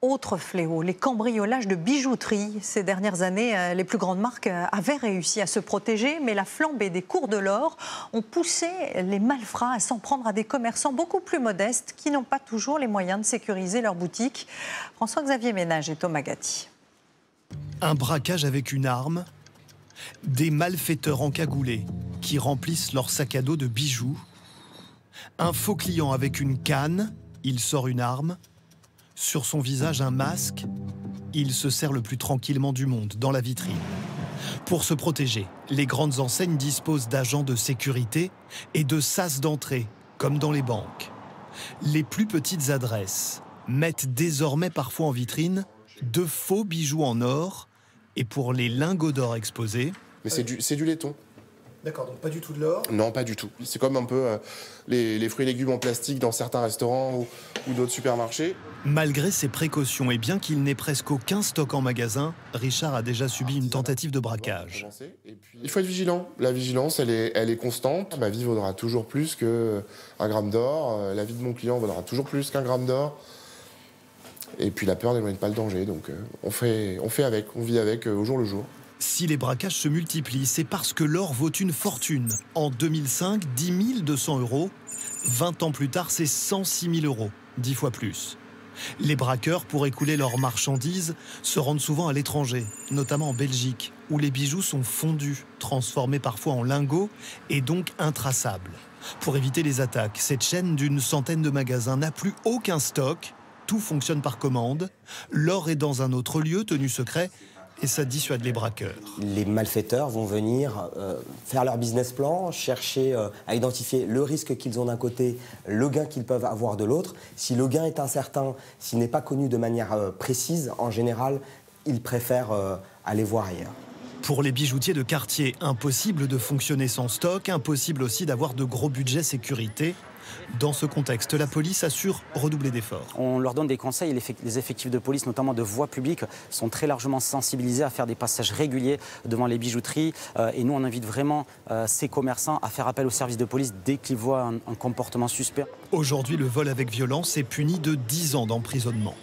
Autre fléau, les cambriolages de bijouterie. Ces dernières années, les plus grandes marques avaient réussi à se protéger, mais la flambée des cours de l'or ont poussé les malfrats à s'en prendre à des commerçants beaucoup plus modestes qui n'ont pas toujours les moyens de sécuriser leur boutique. François-Xavier Ménage et Thomas Gatti. Un braquage avec une arme, des malfaiteurs encagoulés qui remplissent leur sac à dos de bijoux, un faux client avec une canne, il sort une arme, sur son visage un masque, il se sert le plus tranquillement du monde dans la vitrine. Pour se protéger, les grandes enseignes disposent d'agents de sécurité et de sas d'entrée, comme dans les banques. Les plus petites adresses mettent désormais parfois en vitrine de faux bijoux en or, et pour les lingots d'or exposés... Mais c'est du laiton. D'accord, donc pas du tout de l'or? Non, pas du tout. C'est comme un peu les fruits et légumes en plastique dans certains restaurants ou d'autres supermarchés. Malgré ces précautions et bien qu'il n'ait presque aucun stock en magasin, Richard a déjà subi une tentative de braquage. Il faut être vigilant. La vigilance, elle est constante. Ma vie vaudra toujours plus qu'un gramme d'or. La vie de mon client vaudra toujours plus qu'un gramme d'or. Et puis la peur n'éloigne pas le danger. Donc on fait avec, on vit avec au jour le jour. Si les braquages se multiplient, c'est parce que l'or vaut une fortune. En 2005, 10 200 €. 20 ans plus tard, c'est 106 000 €, 10 fois plus. Les braqueurs, pour écouler leurs marchandises, se rendent souvent à l'étranger, notamment en Belgique, où les bijoux sont fondus, transformés parfois en lingots et donc intraçables. Pour éviter les attaques, cette chaîne d'une centaine de magasins n'a plus aucun stock. Tout fonctionne par commande. L'or est dans un autre lieu, tenu secret, et ça dissuade les braqueurs. Les malfaiteurs vont venir faire leur business plan, chercher à identifier le risque qu'ils ont d'un côté, le gain qu'ils peuvent avoir de l'autre. Si le gain est incertain, s'il n'est pas connu de manière précise, en général, ils préfèrent aller voir ailleurs. Pour les bijoutiers de quartier, impossible de fonctionner sans stock, impossible aussi d'avoir de gros budgets sécurité. Dans ce contexte, la police assure redoubler d'efforts. On leur donne des conseils. Les effectifs de police, notamment de voie publique, sont très largement sensibilisés à faire des passages réguliers devant les bijouteries. Et nous, on invite vraiment ces commerçants à faire appel aux services de police dès qu'ils voient un comportement suspect. Aujourd'hui, le vol avec violence est puni de 10 ans d'emprisonnement.